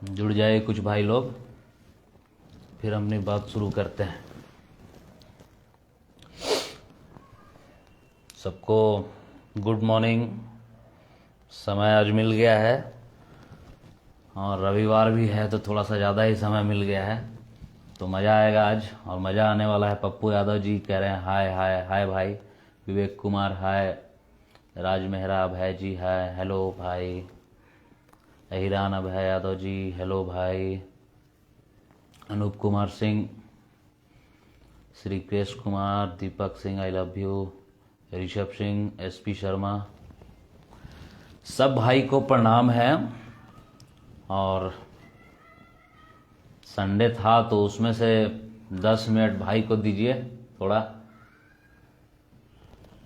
जुड़ जाए कुछ भाई लोग, फिर अपनी बात शुरू करते हैं। सबको गुड मॉर्निंग। समय आज मिल गया है और रविवार भी है तो थोड़ा सा ज़्यादा ही समय मिल गया है, तो मज़ा आएगा आज और मज़ा आने वाला है। पप्पू यादव जी कह रहे हैं हाय हाय हाय भाई। Vivek Kumar hi. Raj Mehra Abhay ji hi, hello भाई। अहिरान अभय यादव जी हेलो भाई। Anoop Kumar Singh, Shri Krishna Kumar, Deepak Singh I love you, Rishabh Singh, SP Sharma, सब भाई को प्रणाम है। और संडे था तो उसमें से 10 मिनट भाई को दीजिए थोड़ा।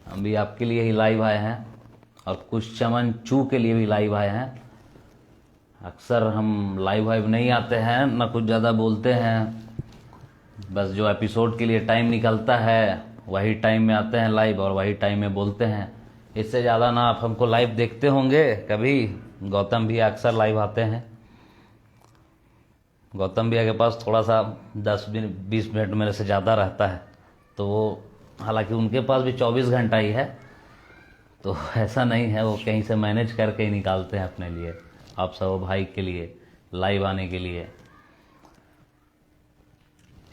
हम भी आपके लिए ही लाइव आए हैं और कुछ चमन चू के लिए भी लाइव आए हैं। अक्सर हम लाइव नहीं आते हैं, ना कुछ ज़्यादा बोलते हैं, बस जो एपिसोड के लिए टाइम निकलता है वही टाइम में आते हैं लाइव और वही टाइम में बोलते हैं। इससे ज़्यादा ना आप हमको लाइव देखते होंगे कभी। गौतम भैया अक्सर लाइव आते हैं। गौतम भैया के पास थोड़ा सा 10-20 मिनट मेरे से ज़्यादा रहता है, तो वो हालांकि उनके पास भी 24 घंटा ही है, तो ऐसा नहीं है, वो कहीं से मैनेज करके ही निकालते हैं अपने लिए, आप सब भाई के लिए लाइव आने के लिए।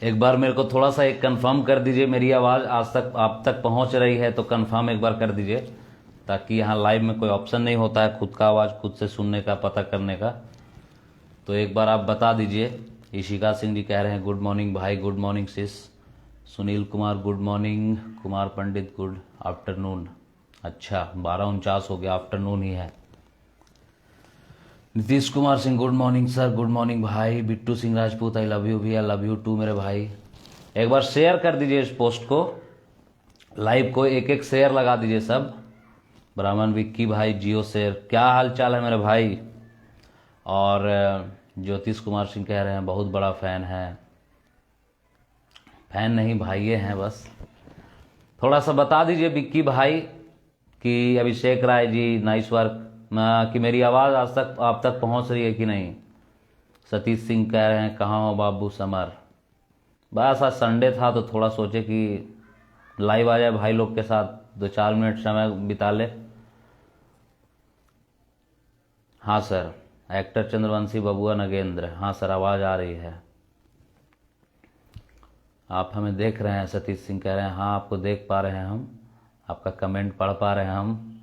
एक बार मेरे को थोड़ा सा एक कंफर्म कर दीजिए, मेरी आवाज़ आज तक आप तक पहुंच रही है तो कंफर्म एक बार कर दीजिए, ताकि यहाँ लाइव में कोई ऑप्शन नहीं होता है खुद का आवाज़ खुद से सुनने का, पता करने का। तो एक बार आप बता दीजिए। ईशिका सिंह जी कह रहे हैं गुड मॉर्निंग भाई, good morning sis. Sunil Kumar good morning. Kumar Pandit good afternoon. अच्छा 12:49 हो गया, आफ्टरनून ही है। Nitish Kumar Singh good morning sir, good morning भाई। Bittu Singh Rajput I love you भैया, लव यू टू मेरे भाई। एक बार शेयर कर दीजिए इस पोस्ट को, लाइव को एक एक शेयर लगा दीजिए सब। ब्राह्मण विक्की भाई जियो शेयर, क्या हाल चाल है मेरे भाई। और ज्योतिष कुमार सिंह कह रहे हैं बहुत बड़ा फैन है। फैन नहीं भाई ये हैं बस। थोड़ा सा बता दीजिए विक्की भाई कि अभिषेक राय जी नाइस वर्क, कि मेरी आवाज़ आज तक आप तक पहुंच रही है कि नहीं। सतीश सिंह कह रहे हैं कहाँ हो बाबू समर। बस आज संडे था तो थोड़ा सोचे कि लाइव आ जाए भाई लोग के साथ, 2-4 मिनट समय बिता ले। हाँ सर। एक्टर चंद्रवंशी बबुआ नगेंद्र, हाँ सर आवाज़ आ रही है। आप हमें देख रहे हैं, सतीश सिंह कह रहे हैं हाँ आपको देख पा रहे हैं हम, आपका कमेंट पढ़ पा रहे हैं हम।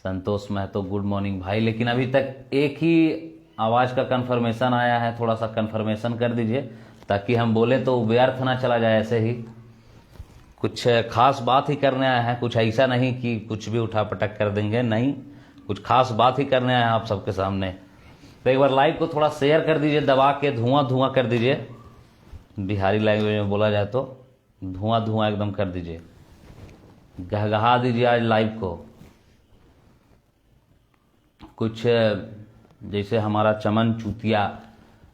संतोष महतो गुड मॉर्निंग भाई, लेकिन अभी तक एक ही आवाज़ का कंफर्मेशन आया है, थोड़ा सा कंफर्मेशन कर दीजिए ताकि हम बोले तो व्यर्थ ना चला जाए। ऐसे ही कुछ खास बात ही करने आए हैं, कुछ ऐसा नहीं कि कुछ भी उठा पटक कर देंगे, नहीं, कुछ खास बात ही करने आए हैं आप सबके सामने। तो एक बार लाइव को थोड़ा शेयर कर दीजिए, दबा के धुआं धुआं कर दीजिए, बिहारी लैंग्वेज में बोला जाए तो धुआं धुआं एकदम कर दीजिए, गहगहा दीजिए आज लाइव को। कुछ जैसे हमारा चमन चूतिया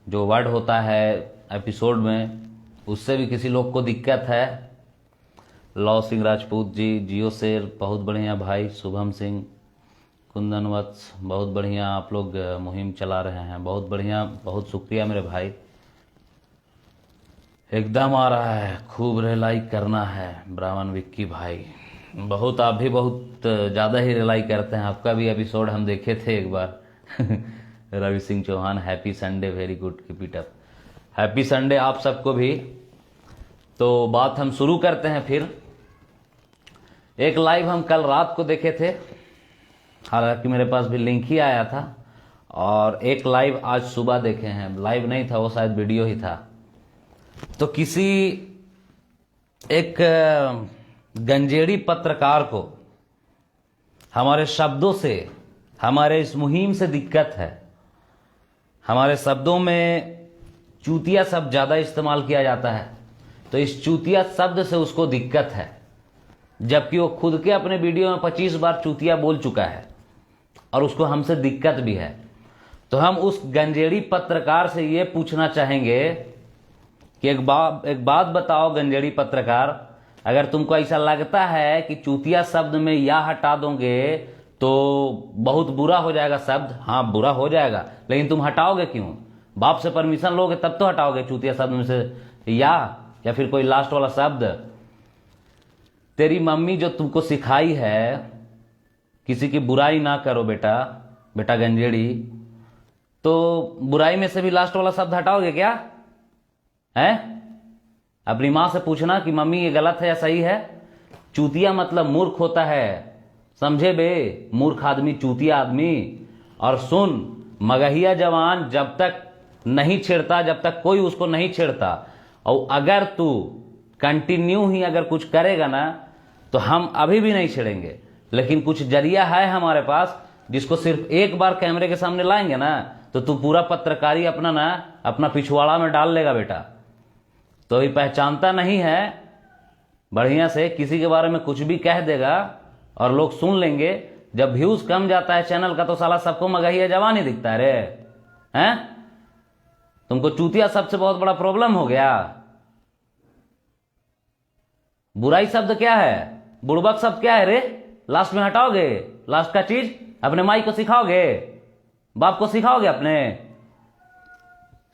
जो वर्ड होता है एपिसोड में, उससे भी किसी लोग को दिक्कत है। लव सिंह राजपूत जी जियो शेर बहुत बढ़िया भाई। शुभम सिंह, कुंदन वत्स बहुत बढ़िया, आप लोग मुहिम चला रहे हैं, बहुत बढ़िया, बहुत शुक्रिया मेरे भाई। एकदम आ रहा है, खूब रिलाई करना है। ब्राह्मण विक्की भाई बहुत, आप भी बहुत ज़्यादा ही रिलाई करते हैं, आपका भी एपिसोड हम देखे थे एक बार। Ravi Singh Chauhan happy Sunday, very good, keep it up. Happy Sunday आप सबको भी। तो बात हम शुरू करते हैं फिर। एक लाइव हम कल रात को देखे थे, हालांकि मेरे पास भी लिंक ही आया था, और एक लाइव आज सुबह देखे हैं। लाइव नहीं था वो, शायद वीडियो ही था। तो किसी एक गंजेड़ी पत्रकार को हमारे शब्दों से, हमारे इस मुहिम से दिक्कत है। हमारे शब्दों में चूतिया शब्द ज़्यादा इस्तेमाल किया जाता है, तो इस चूतिया शब्द से उसको दिक्कत है, जबकि वो खुद के अपने वीडियो में 25 बार चूतिया बोल चुका है और उसको हमसे दिक्कत भी है। तो हम उस गंजेड़ी पत्रकार से ये पूछना चाहेंगे कि एक बात बताओ गंजेड़ी पत्रकार, अगर तुमको ऐसा लगता है कि चूतिया शब्द में या हटा दोगे तो बहुत बुरा हो जाएगा शब्द, हाँ बुरा हो जाएगा, लेकिन तुम हटाओगे क्यों? बाप से परमिशन लोगे तब तो हटाओगे चूतिया शब्द में से या फिर कोई लास्ट वाला शब्द। तेरी मम्मी जो तुमको सिखाई है किसी की बुराई ना करो बेटा, बेटा गंजेड़ी, तो बुराई में से भी लास्ट वाला शब्द हटाओगे क्या है? अपनी माँ से पूछना कि मम्मी ये गलत है या सही है। चूतिया मतलब मूर्ख होता है, समझे बे, मूर्ख आदमी चूतिया आदमी। और सुन, मगहिया जवान जब तक नहीं छेड़ता, जब तक कोई उसको नहीं छेड़ता, और अगर तू कंटिन्यू ही अगर कुछ करेगा ना तो हम अभी भी नहीं छेड़ेंगे। लेकिन कुछ जरिया है हमारे पास जिसको सिर्फ एक बार कैमरे के सामने लाएंगे ना तो तू पूरा पत्रकारी अपना पिछवाड़ा में डाल लेगा बेटा। तो ये पहचानता नहीं है बढ़िया से, किसी के बारे में कुछ भी कह देगा और लोग सुन लेंगे। जब व्यूज कम जाता है चैनल का तो साला सबको मगहिया जवान ही दिखता है रे, हैं? तुमको चूतिया सबसे बहुत बड़ा प्रॉब्लम हो गया। बुराई शब्द क्या है, बुड़बक शब्द क्या है रे? लास्ट में हटाओगे लास्ट का चीज, अपने माई को सिखाओगे, बाप को सिखाओगे अपने।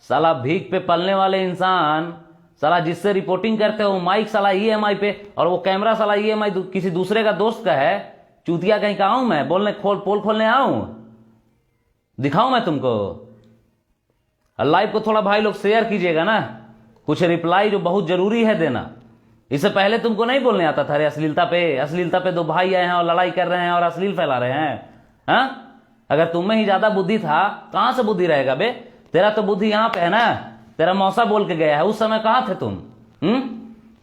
साला भीख पे पलने वाले इंसान, साला जिससे रिपोर्टिंग करते हो माइक साला ईएमआई पे, और वो कैमरा साला ईएमआई किसी दूसरे का दोस्त का है। चूतिया कहीं का आऊं मैं बोलने, पोल खोलने आऊं? दिखाऊं मैं तुमको? लाइव को थोड़ा भाई लोग शेयर कीजिएगा ना, कुछ रिप्लाई जो बहुत जरूरी है देना। इससे पहले तुमको नहीं बोलने आता था रे अश्लीलता पे दो भाई आए हैं और लड़ाई कर रहे हैं और अश्लील फैला रहे हैं, हाँ? अगर तुम में ही ज्यादा बुद्धि था, कहां से बुद्धि रहेगा बे? तेरा तो बुद्धि यहां पे है ना, तेरा मौसा बोल के गया है। उस समय कहां थे तुम?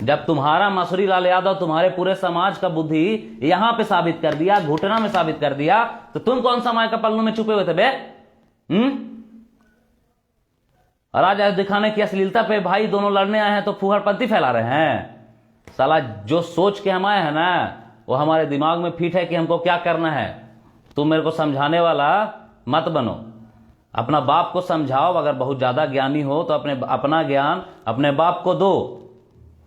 जब तुम्हारा मसूरी लाल यादव तुम्हारे पूरे समाज का बुद्धि यहां पे साबित कर दिया, घुटना में साबित कर दिया, तो तुम कौन सा माय का पल्लू में छुपे हुए थे बे? और आज दिखाने की अश्लीलता पे भाई दोनों लड़ने आए हैं तो फुहरपंती फैला रहे हैं। साला जो सोच के हम आए हैं ना वो हमारे दिमाग में फिट है कि हमको क्या करना है। तुम मेरे को समझाने वाला मत बनो, अपना बाप को समझाओ। अगर बहुत ज्यादा ज्ञानी हो तो अपना ज्ञान अपने बाप को दो,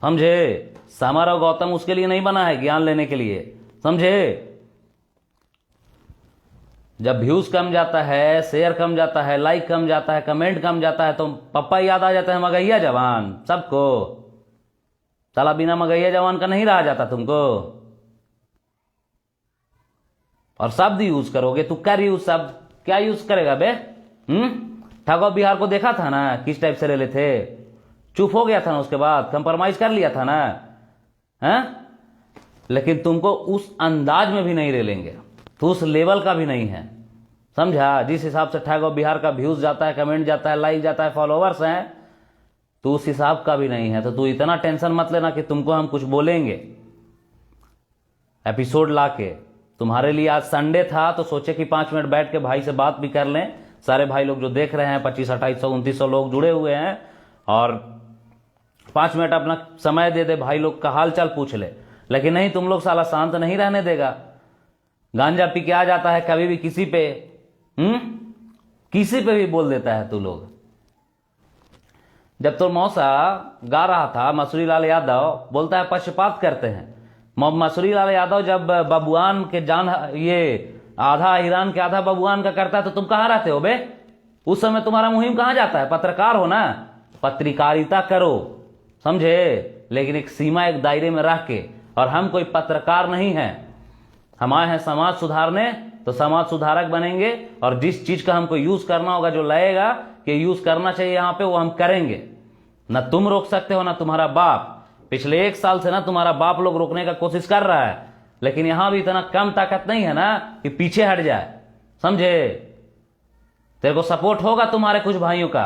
समझे? समारोह गौतम उसके लिए नहीं बना है, ज्ञान लेने के लिए, समझे? जब व्यूज कम जाता है, शेयर कम जाता है, लाइक कम जाता है, कमेंट कम जाता है तो पप्पा याद आ जाता है मगहिया जवान सबको। साला बिना मगहिया जवान का नहीं रहा जाता तुमको। और शब्द यूज करोगे तू, कर यूज शब्द, क्या यूज करेगा बे? ठाकुर बिहार को देखा था ना किस टाइप से ले लेते, चुप हो गया था ना, उसके बाद कंप्रोमाइज कर लिया था ना, हैं? लेकिन तुमको उस अंदाज में भी नहीं ले लेंगे, तो उस लेवल का भी नहीं है, समझा? जिस हिसाब से ठाकुर बिहार का व्यूज जाता है, कमेंट जाता है, लाइक जाता है, फॉलोवर्स हैं, तो उस हिसाब का भी नहीं है। तो तू इतना टेंशन मत लेना कि तुमको हम कुछ बोलेंगे एपिसोड लाके। तुम्हारे लिए आज संडे था तो सोचे कि 5 मिनट बैठ के भाई से बात भी कर लें। सारे भाई लोग जो देख रहे हैं 2500 2800 2900 लोग जुड़े हुए हैं, और 5 मिनट अपना समय दे दे, भाई लोग का हाल चाल पूछ ले। लेकिन नहीं, तुम लोग साला शांत नहीं रहने देगा। गांजा पी के आ जाता है कभी भी किसी पे, किसी पे भी बोल देता है तू लोग। जब तो मौसा गा रहा था मसूरी लाल यादव, बोलता है पक्षपात करते हैं। मसूरी लाल यादव जब बबुआन के जान, ये आधा ईरान के आधा बबुआन का करता है तो तुम कहां रहते हो बे? उस समय तुम्हारा मुहिम कहां जाता है? पत्रकार हो ना, पत्रकारिता करो, समझे? लेकिन एक सीमा, एक दायरे में रह के। और हम कोई पत्रकार नहीं है, हम आए हैं समाज सुधारने, तो समाज सुधारक बनेंगे। और जिस चीज का हमको यूज करना होगा, जो लगेगा कि यूज करना चाहिए यहां पे, वो हम करेंगे। ना तुम रोक सकते हो ना तुम्हारा बाप। पिछले 1 साल से ना तुम्हारा बाप लोग रोकने का कोशिश कर रहा है, लेकिन यहां भी इतना कम ताकत नहीं है ना कि पीछे हट जाए, समझे? तेरे को सपोर्ट होगा तुम्हारे कुछ भाइयों का,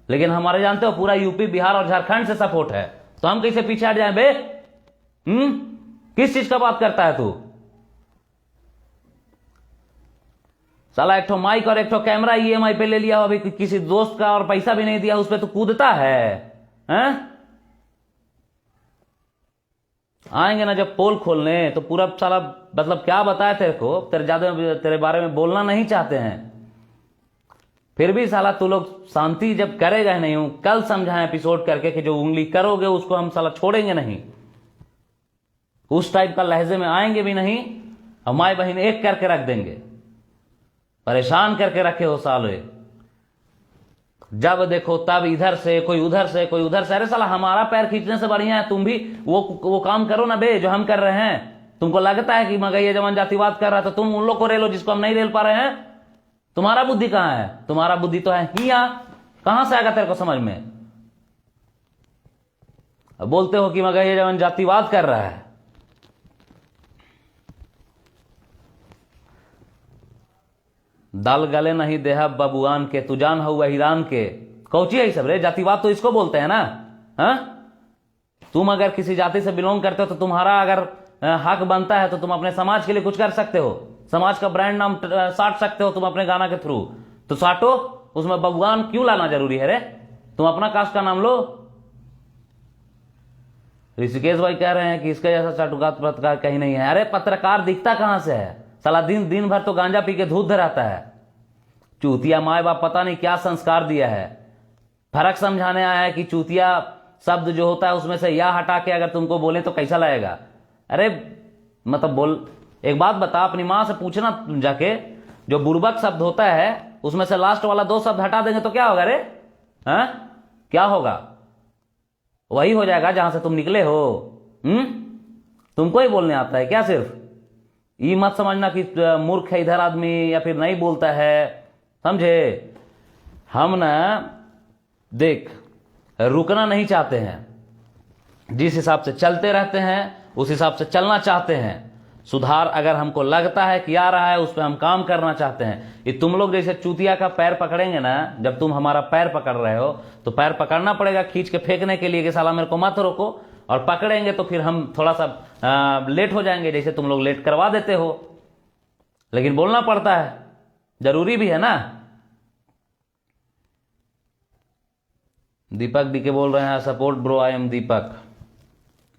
लेकिन हमारे जानते हो पूरा यूपी बिहार और झारखंड से सपोर्ट है, तो हम कैसे पीछे हट जाए बे? किस चीज का बात करता है तू? साला एक ठो माइक और एक ठो कैमरा ईएमआई पे ले लिया, अभी किसी दोस्त का, और पैसा भी नहीं दिया, उस पर तू कूदता है, हैं? आएंगे ना जब पोल खोलने तो पूरा साला, मतलब क्या बताया तेरे को, तेरे बारे में बोलना नहीं चाहते हैं, फिर भी साला तू लोग शांति जब करेगा ही नहीं। हूं कल समझाएं एपिसोड करके कि जो उंगली करोगे उसको हम साला छोड़ेंगे नहीं, उस टाइप का लहजे में आएंगे भी नहीं। और माई बहन एक करके रख देंगे, परेशान करके रखे हो साले। जब देखो तब इधर से कोई उधर से कोई उधर से। अरे साला हमारा पैर खींचने से बढ़िया है तुम भी वो काम करो ना बे जो हम कर रहे हैं। तुमको लगता है कि मगहिया जवान जातिवाद कर रहा है तो तुम उन लोग को रेलो जिसको हम नहीं रेल पा रहे हैं। तुम्हारा बुद्धि कहां है? तुम्हारा बुद्धि तो है ही यहां, कहां से आएगा तेरे को समझ में? अब बोलते हो कि मगहिया जवान जातिवाद कर रहा है। दाल गले नहीं देहा बबुआन के, तू जान हुआ हिरान के। कौची है सब रे? जातिवाद तो इसको बोलते हैं ना। हाँ, तुम अगर किसी जाति से बिलोंग करते हो तो तुम्हारा अगर हक बनता है तो तुम अपने समाज के लिए कुछ कर सकते हो, समाज का ब्रांड नाम साट सकते हो तुम अपने गाना के थ्रू। तो साटो, उसमें बबुआन क्यों लाना जरूरी है रे? तुम अपना कास्ट का नाम लो। ऋषिकेश भाई कह रहे हैं कि इसका जैसा चाटुकात पत्रकार कहीं नहीं है। अरे पत्रकार दिखता कहां से है? साला दिन भर तो गांजा पी के धूत रहता है। चूतिया माए बाप पता नहीं क्या संस्कार दिया है। फर्क समझाने आया है कि चूतिया शब्द जो होता है उसमें से या हटा के अगर तुमको बोले तो कैसा लगेगा। अरे मतलब बोल, एक बात बता, अपनी मां से पूछना जाके, जो बुर्बक शब्द होता है उसमें से लास्ट वाला 2 शब्द हटा देंगे तो क्या होगा रे? हाँ, क्या होगा? वही हो जाएगा जहां से तुम निकले हो। तुमको ही बोलने आता है क्या सिर्फ? ये मत समझना कि मूर्ख है इधर आदमी या फिर नहीं बोलता है, समझे? हम ना देख रुकना नहीं चाहते हैं, जिस हिसाब से चलते रहते हैं उस हिसाब से चलना चाहते हैं। सुधार अगर हमको लगता है कि आ रहा है उस पर हम काम करना चाहते हैं। ये तुम लोग जैसे चूतिया का पैर पकड़ेंगे ना, जब तुम हमारा पैर पकड़ रहे हो तो पैर पकड़ना पड़ेगा खींच के फेंकने के लिए कि साला मेरे को मत रोको, और पकड़ेंगे तो फिर हम थोड़ा सा लेट हो जाएंगे जैसे तुम लोग लेट करवा देते हो। लेकिन बोलना पड़ता है, जरूरी भी है ना। दीपक डीके बोल रहे हैं सपोर्ट ब्रो, आई एम दीपक।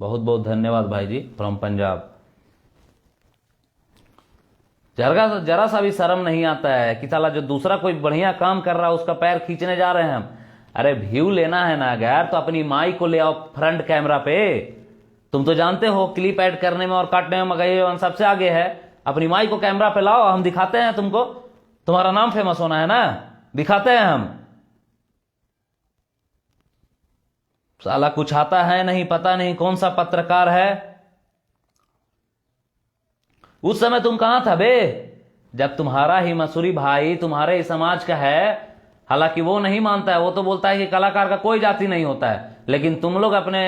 बहुत बहुत धन्यवाद भाई जी फ्रॉम पंजाब। जरा सा भी शर्म नहीं आता है कि साला जो दूसरा कोई बढ़िया काम कर रहा है उसका पैर खींचने जा रहे हैं हम। अरे व्यू लेना है ना यार तो अपनी माई को ले आओ फ्रंट कैमरा पे। तुम तो जानते हो क्लिप ऐड करने में और काटने में मगहिया सबसे आगे है। अपनी माई को कैमरा पे लाओ, हम दिखाते हैं तुमको। तुम्हारा नाम फेमस होना है ना, दिखाते हैं हम। साला कुछ आता है नहीं, पता नहीं कौन सा पत्रकार है। उस समय तुम कहां था बे जब तुम्हारा ही मसूरी भाई तुम्हारे ही समाज का है। हालांकि वो नहीं मानता है, वो तो बोलता है कि कलाकार का कोई जाति नहीं होता है। लेकिन तुम लोग अपने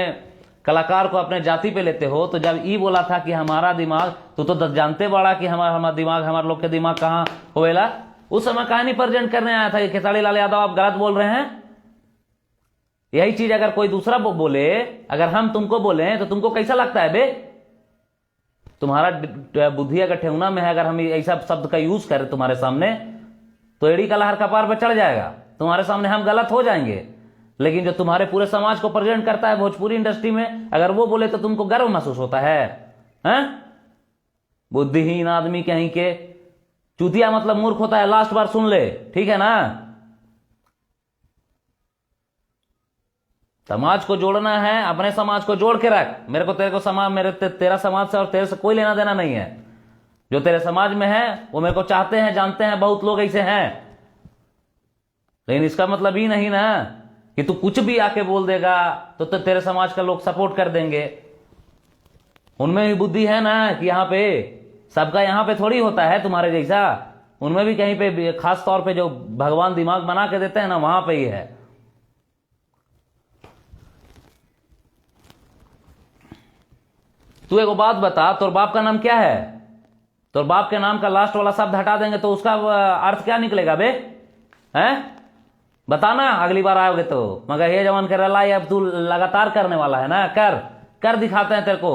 कलाकार को अपने जाति पे लेते हो। तो जब ई बोला था कि हमारा दिमाग, तो जानते बड़ा कि हमारा दिमाग, हमारे लोग के दिमाग कहां होएला। उस समय कहानी प्रेजेंट करने आया था कि खेसारी लाल यादव आप गलत बोल रहे हैं। यही चीज अगर कोई दूसरा बोले, अगर हम तुमको बोले तो तुमको कैसा लगता है बे? तुम्हारा बुद्धि अगर ठेहुना में है, अगर हम ऐसा शब्द का यूज करें तुम्हारे सामने तो एड़ी का लहर कपार पर चढ़ जाएगा। तुम्हारे सामने हम गलत हो जाएंगे। लेकिन जो तुम्हारे पूरे समाज को प्रेजेंट करता है भोजपुरी इंडस्ट्री में, अगर वो बोले तो तुमको गर्व महसूस होता है? बुद्धिहीन आदमी कहीं के। चूतिया मतलब मूर्ख होता है, लास्ट बार सुन ले, ठीक है ना? समाज को जोड़ना है, अपने समाज को जोड़ के रख। मेरे को तेरे को समाज, तेरा समाज से और तेरे से कोई लेना देना नहीं है। जो तेरे समाज में है वो मेरे को चाहते हैं, जानते हैं, बहुत लोग ऐसे हैं। लेकिन इसका मतलब ही नहीं ना कि तू कुछ भी आके बोल देगा तो तेरे समाज का लोग सपोर्ट कर देंगे। उनमें भी बुद्धि है ना कि यहाँ पे सबका यहाँ पे थोड़ी होता है तुम्हारे जैसा। उनमें भी कहीं पे खास तौर पे जो भगवान दिमाग बना के देते हैं ना, वहां पे ही है। तू एगो बात बता, तोर बाप का नाम क्या है? तोर बाप के नाम का लास्ट वाला शब्द हटा देंगे तो उसका अर्थ क्या निकलेगा बे? हैं? बताना अगली बार आओगे तो। मगर ये जवान कर रहा है, अब तू लगातार करने वाला है ना। कर दिखाते हैं तेरे को।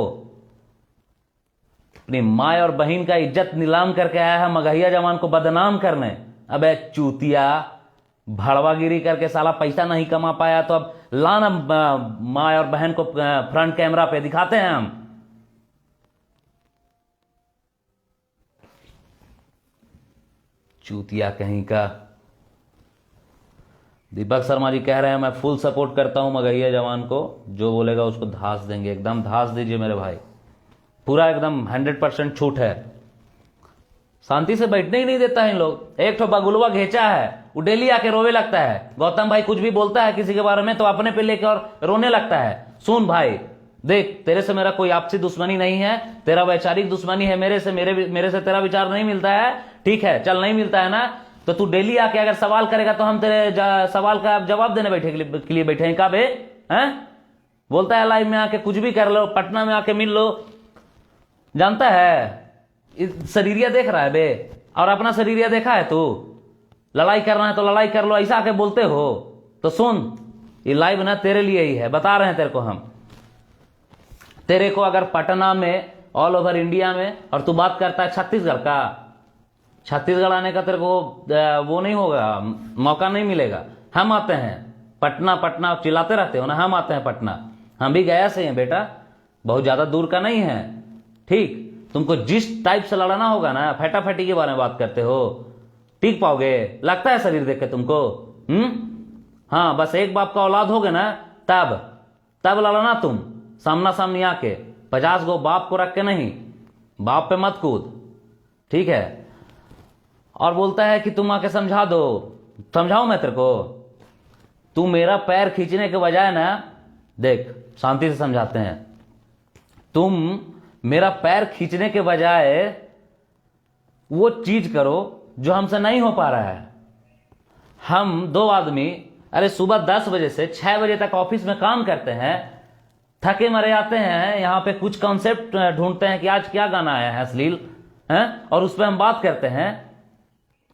अपनी माँ और बहन का इज्जत नीलाम करके आया है मगहिया जवान को बदनाम करने। अबे चूतिया, भड़वागिरी करके साला पैसा नहीं कमा पाया तो अब लाना माँ और बहन को फ्रंट कैमरा पे दिखाते हैं हम। चूतिया कहीं का। दीपक शर्मा जी कह रहे हैं मैं फुल सपोर्ट करता हूं मगहिया जवान को, जो बोलेगा उसको धास देंगे। एकदम धास दीजिए मेरे भाई, पूरा एकदम 100% छूट है। शांति से बैठने ही नहीं देता है इन लोग। एक ठो बगुलवा घेचा है, वो डेली आके रोवे लगता है। गौतम भाई कुछ भी बोलता है किसी के बारे में तो अपने पे लेके और रोने लगता है। सुन भाई देख, तेरे से मेरा कोई आपसी दुश्मनी नहीं है, तेरा वैचारिक दुश्मनी है मेरे से, मेरे से तेरा विचार नहीं मिलता है, ठीक है, चल नहीं मिलता है ना, तो तू डेली आके अगर सवाल करेगा तो हम तेरे सवाल का जवाब देने बैठे के लिए बैठे हैं का बे? हैं? बोलता है लाइव में आके कुछ भी कर लो, पटना में आके मिल लो। जानता है शरीरिया देख रहा है बे, और अपना शरीरिया देखा है तू? लड़ाई करना है तो लड़ाई कर लो, ऐसा आके बोलते हो? तो सुन, ये लाइव ना तेरे लिए ही है, बता रहे हैं तेरे को हम। तेरे को अगर पटना में, ऑल ओवर इंडिया में, और तू बात करता है छत्तीसगढ़ का, छत्तीसगढ़ आने का तेरे को वो नहीं होगा, मौका नहीं मिलेगा। हम आते हैं पटना, पटना चिल्लाते रहते हो ना, हम आते हैं पटना, हम भी गया से हैं बेटा, बहुत ज्यादा दूर का नहीं है, ठीक। तुमको जिस टाइप से लड़ना होगा ना, फटाफटी के बारे में बात करते हो, टीक पाओगे? लगता है शरीर देख के तुमको? हाँ, बस एक बाप का औलाद होगे ना, तब लड़ना तुम सामना सामनी आके, 50 गो बाप को रख के नहीं, बाप पे मत कूद, ठीक है। और बोलता है कि तुम आके समझा दो, समझाऊं मैं तेरे को? तू मेरा पैर खींचने के बजाय ना, देख शांति से समझाते हैं, तुम मेरा पैर खींचने के बजाय वो चीज करो जो हमसे नहीं हो पा रहा है। हम दो आदमी अरे सुबह 10 बजे से 6 बजे तक ऑफिस में काम करते हैं, थके मरे आते हैं, यहाँ पे कुछ कॉन्सेप्ट ढूंढते हैं कि आज क्या गाना आया है अश्लील, हैं, और उस पर हम बात करते हैं।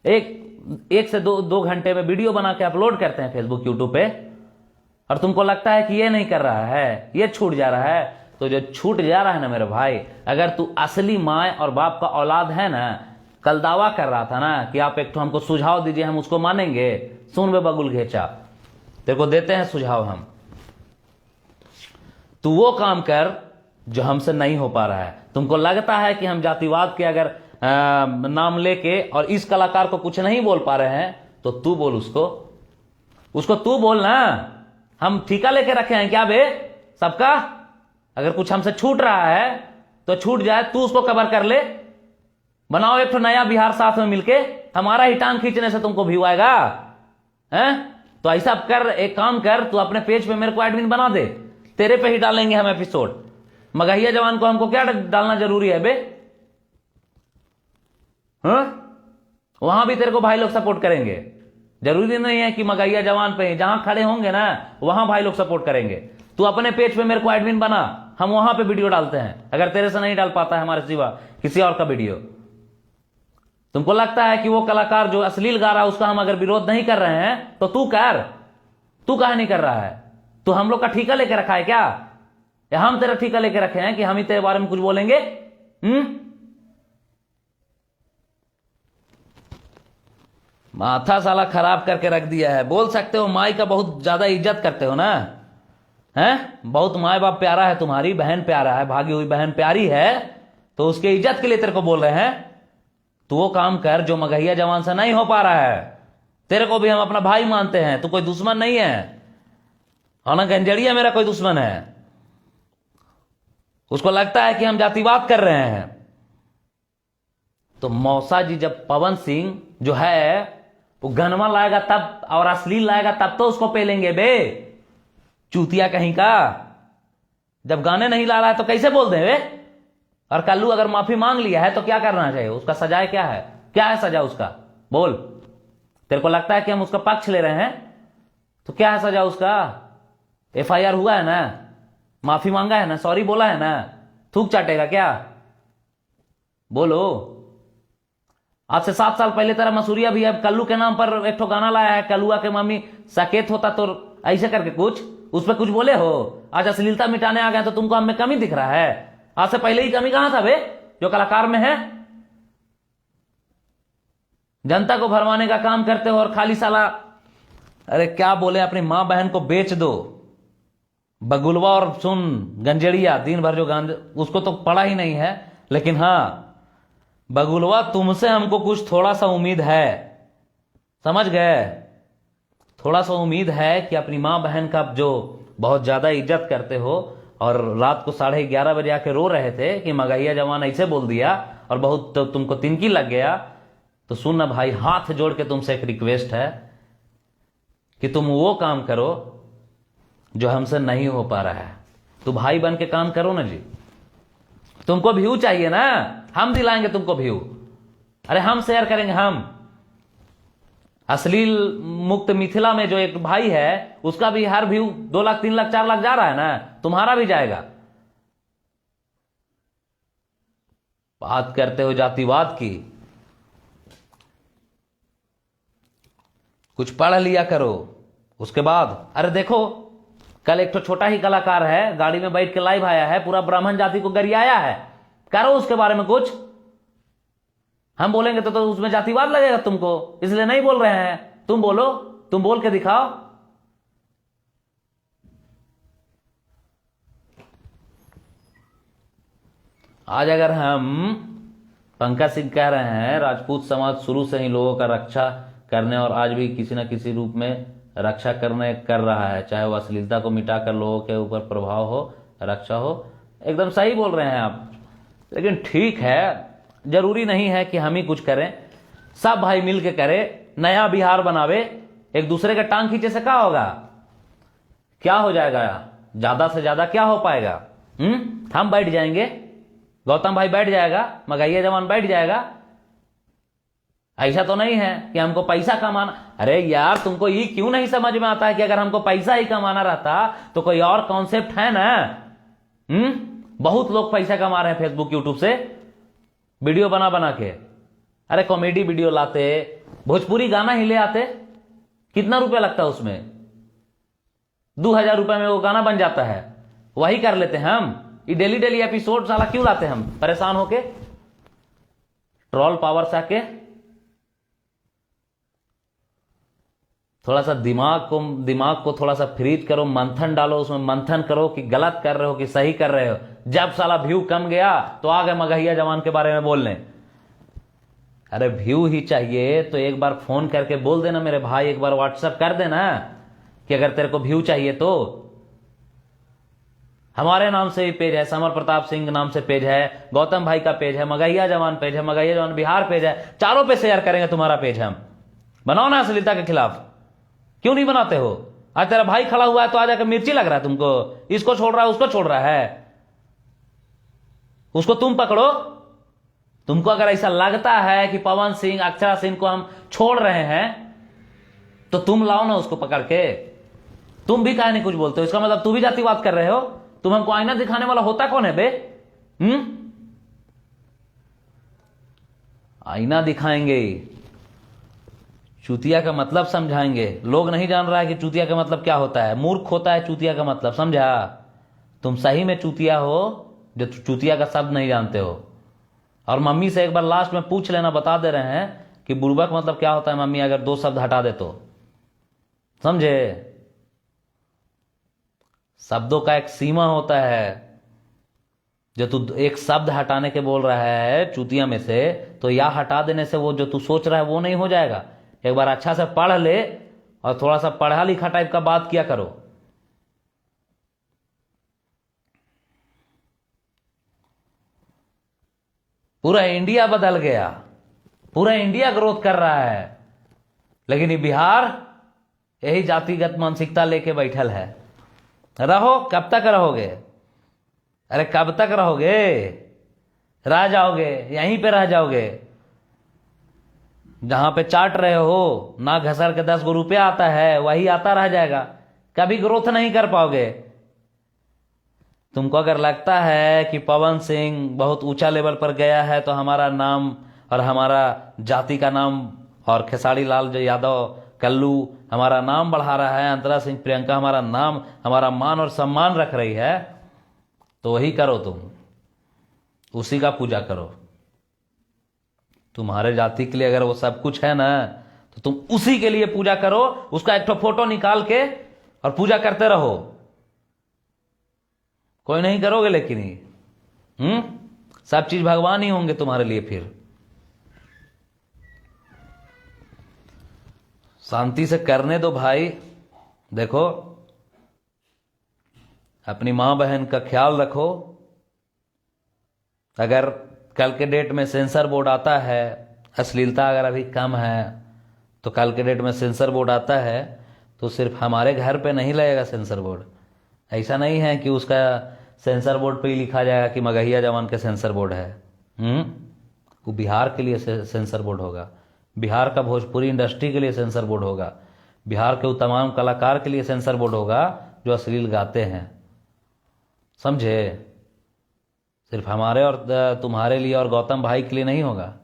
एक से दो घंटे में वीडियो बना के अपलोड करते हैं फेसबुक यूट्यूब पे, और तुमको लगता है कि ये नहीं कर रहा है, ये छूट जा रहा है। तो जो छूट जा रहा है ना मेरे भाई, अगर तू असली माँ और बाप का औलाद है ना, कल दावा कर रहा था ना कि आप एक तो हमको सुझाव दीजिए, हम उसको मानेंगे। सुन बे बगुल घेचा, तेरे को देते हैं सुझाव हम। तू वो काम कर जो हमसे नहीं हो पा रहा है। तुमको लगता है कि हम जातिवाद के अगर नाम लेके और इस कलाकार को कुछ नहीं बोल पा रहे हैं, तो तू बोल उसको तू बोल ना। हम ठिका लेके रखे हैं क्या बे सबका? अगर कुछ हमसे छूट रहा है तो छूट जाए, तू उसको कवर कर ले, बनाओ एक तो नया बिहार साथ में मिलके, हमारा ही टांग खींचने से तुमको व्यू आएगा, हैं? तो ऐसा कर, एक काम कर, तू अपने पेज पे मेरे को एडमिन बना दे, तेरे पे ही डालेंगे हम एपिसोड। मगहिया जवान को हमको क्या डालना जरूरी है बे? वहां भी तेरे को भाई लोग सपोर्ट करेंगे, जरूरी नहीं है कि मगहिया जवान पे ही, जहां खड़े होंगे ना वहां भाई लोग सपोर्ट करेंगे। तू अपने पेज पे मेरे को एडमिन बना, हम वहां पे वीडियो डालते हैं, अगर तेरे से नहीं डाल पाता है हमारे सिवा किसी और का वीडियो। तुमको लगता है कि वो कलाकार जो अश्लील गा रहा है उसका हम अगर विरोध नहीं कर रहे हैं तो तू कर, तू काहे नहीं कर रहा है? तू हम लोग का ठेका लेके रखा है क्या, या हम तेरा ठेका लेके रखे हैं कि हम ही तेरे बारे में कुछ बोलेंगे? माथा साला खराब करके रख दिया है। बोल सकते हो माई का बहुत ज्यादा इज्जत करते हो ना, हैं? बहुत माए बाप प्यारा है, तुम्हारी बहन प्यारा है, भागी हुई बहन प्यारी है, तो उसके इज्जत के लिए तेरे को बोल रहे हैं। तू वो काम कर जो मगहिया जवान से नहीं हो पा रहा है। तेरे को भी हम अपना भाई मानते हैं, तू कोई दुश्मन नहीं है। हालांकि गंजड़िया मेरा कोई दुश्मन है, उसको लगता है कि हम जातिवाद कर रहे हैं। तो मौसा जी जब पवन सिंह जो है वो गनमा लाएगा तब, और अश्लील लाएगा तब तो उसको पेलेंगे बे, चूतिया कहीं का। जब गाने नहीं ला रहा है तो कैसे बोल दे बे? और कल्लू अगर माफी मांग लिया है तो क्या करना चाहिए? उसका सजाए क्या है? क्या है सजा उसका? बोल। तेरे को लगता है कि हम उसका पक्ष ले रहे हैं तो क्या है सजा उसका? FIR हुआ है ना, माफी मांगा है ना, सॉरी बोला है ना, थूक चाटेगा क्या? बोलो। आज से 7 साल पहले तेरा मसूरिया भी अब कल्लू के नाम पर एक ठो गाना लाया है, कल्लुआ के मम्मी सकेत होता तो ऐसे करके कुछ उस पर कुछ बोले हो। आज अश्लीलता मिटाने आ गए तो तुमको हम में कमी दिख रहा है? आज से पहले ही कमी कहां था बे जो कलाकार में है? जनता को भरमाने का काम करते हो और खाली साला, अरे क्या बोले, अपनी मां बहन को बेच दो। बगुलवा और सुन गंजड़िया दिन भर जो गांज, उसको तो पड़ा ही नहीं है, लेकिन हाँ बगुलवा तुमसे हमको कुछ थोड़ा सा उम्मीद है, समझ गए? थोड़ा सा उम्मीद है कि अपनी मां बहन का जो बहुत ज्यादा इज्जत करते हो, और रात को 11:30 बजे आके रो रहे थे कि मगहिया जवान ऐसे बोल दिया, और बहुत तो तुमको तिनकी लग गया, तो सुन ना भाई, हाथ जोड़ के तुमसे एक रिक्वेस्ट है कि तुम वो काम करो जो हमसे नहीं हो पा रहा है। तो भाई बन के काम करो ना जी। तुमको व्यू चाहिए ना, हम दिलाएंगे तुमको व्यू। अरे हम शेयर करेंगे। हम अश्लील मुक्त मिथिला में जो एक भाई है, उसका भी हर व्यू 2 लाख 3 लाख 4 लाख जा रहा है ना, तुम्हारा भी जाएगा। बात करते हो जातिवाद की, कुछ पढ़ लिया करो उसके बाद। अरे देखो, कल एक तो छोटा ही कलाकार है, गाड़ी में बैठ के लाइव आया है, पूरा ब्राह्मण जाति को गरियाया है। करो उसके बारे में कुछ। हम बोलेंगे तो उसमें जातिवाद लगेगा तुमको, इसलिए नहीं बोल रहे हैं। तुम बोलो, तुम बोल के दिखाओ। आज अगर हम पंकज सिंह कह रहे हैं, राजपूत समाज शुरू से ही लोगों का रक्षा करने और आज भी किसी न किसी रूप में रक्षा कर रहा है, चाहे वो अश्लीलता को मिटाकर लोगों के ऊपर प्रभाव हो, रक्षा हो। एकदम सही बोल रहे हैं आप। लेकिन ठीक है, जरूरी नहीं है कि हम ही कुछ करें, सब भाई मिल के करें, नया बिहार बनावे। एक दूसरे के टांग खींचे से क्या होगा? क्या हो जाएगा? ज्यादा से ज्यादा क्या हो पाएगा? हम बैठ जाएंगे, गौतम भाई बैठ जाएगा, मगहिया जवान बैठ जाएगा। ऐसा तो नहीं है कि हमको पैसा कमाना। अरे यार, तुमको ये क्यों नहीं समझ में आता है कि अगर हमको पैसा ही कमाना रहता तो कोई और कॉन्सेप्ट है ना। बहुत लोग पैसा कमा रहे हैं फेसबुक यूट्यूब से, वीडियो बना बना के। अरे कॉमेडी वीडियो लाते, भोजपुरी गाना ही ले आते, कितना रुपया लगता है उसमें? 2000 रुपए में वो गाना बन जाता है, वही कर लेते हैं हम। ये डेली डेली एपिसोड साला क्यों लाते हैं हम, परेशान होके, ट्रोल पावर से आके। थोड़ा सा दिमाग को थोड़ा सा फ्रीज करो, मंथन डालो उसमें, मंथन करो कि गलत कर रहे हो कि सही कर रहे हो। जब साला व्यू कम गया तो आ गए मगहिया जवान के बारे में बोलने। अरे व्यू ही चाहिए तो एक बार फोन करके बोल देना मेरे भाई, एक बार व्हाट्सएप कर देना कि अगर तेरे को व्यू चाहिए तो। हमारे नाम से भी पेज है, समर प्रताप सिंह नाम से पेज है, गौतम भाई का पेज है, मगहिया जवान पेज है, मगहिया जवान बिहार पेज है, चारों पे शेयर करेंगे तुम्हारा पेज। हम बनाओ ना अश्लीलता के खिलाफ, क्यों नहीं बनाते हो? आज तेरा भाई खड़ा हुआ है तो आ जाकर मिर्ची लग रहा है तुमको, इसको छोड़ रहा है उसको छोड़ रहा है, उसको तुम पकड़ो। तुमको अगर ऐसा लगता है कि पवन सिंह, अक्षरा सिंह को हम छोड़ रहे हैं तो तुम लाओ ना उसको पकड़ के। तुम भी काहे नहीं कुछ बोलते हो? इसका मतलब तू भी जातिवाद कर रहे हो। तुम हमको आईना दिखाने वाला होता कौन है बे? आईना दिखाएंगे, चूतिया का मतलब समझाएंगे। लोग नहीं जान रहा है कि चूतिया का मतलब क्या होता है। मूर्ख होता है चूतिया का मतलब, समझा? तुम सही में चूतिया हो जो चूतिया का शब्द नहीं जानते हो। और मम्मी से एक बार लास्ट में पूछ लेना, बता दे रहे हैं कि बुर्बक मतलब क्या होता है मम्मी, अगर 2 शब्द हटा दे तो। समझे? शब्दों का एक सीमा होता है। जो तू एक शब्द हटाने के बोल रहा है चूतिया में से, तो या हटा देने से वो जो तू सोच रहा है वो नहीं हो जाएगा। एक बार अच्छा से पढ़ ले और थोड़ा सा पढ़ा लिखा टाइप का बात किया करो। पूरा इंडिया बदल गया, पूरा इंडिया ग्रोथ कर रहा है, लेकिन ये बिहार यही जातिगत मानसिकता लेके बैठल है। रहो, कब तक रहोगे? अरे कब तक रहोगे? रह जाओगे, यहीं पे रह जाओगे जहां पे चाट रहे हो। ना घसर के 10 गो रुपया आता है, वही आता रह जाएगा, कभी ग्रोथ नहीं कर पाओगे। तुमको अगर लगता है कि पवन सिंह बहुत ऊंचा लेवल पर गया है तो हमारा नाम और हमारा जाति का नाम, और खेसारी लाल जो यादव कल्लू हमारा नाम बढ़ा रहा है, अंतरा सिंह प्रियंका हमारा नाम, हमारा मान और सम्मान रख रही है, तो वही करो, तुम उसी का पूजा करो। तुम्हारे जाति के लिए अगर वो सब कुछ है ना, तो तुम उसी के लिए पूजा करो। उसका एक फोटो निकाल के और पूजा करते रहो। कोई नहीं करोगे लेकिन ही सब चीज भगवान ही होंगे तुम्हारे लिए। फिर शांति से करने दो भाई। देखो, अपनी मां बहन का ख्याल रखो। अगर कल के डेट में सेंसर बोर्ड आता है, अश्लीलता अगर अभी कम है तो कल के डेट में सेंसर बोर्ड आता है तो सिर्फ हमारे घर पे नहीं लगेगा सेंसर बोर्ड। ऐसा नहीं है कि उसका सेंसर बोर्ड पे ही लिखा जाएगा कि मगहिया जवान के सेंसर बोर्ड है। वो बिहार के लिए सेंसर बोर्ड होगा, बिहार का भोजपुरी इंडस्ट्री के लिए सेंसर बोर्ड होगा, बिहार के वो तमाम कलाकार के लिए सेंसर बोर्ड होगा जो अश्लील गाते हैं, समझे? सिर्फ हमारे और तुम्हारे लिए और गौतम भाई के लिए नहीं होगा।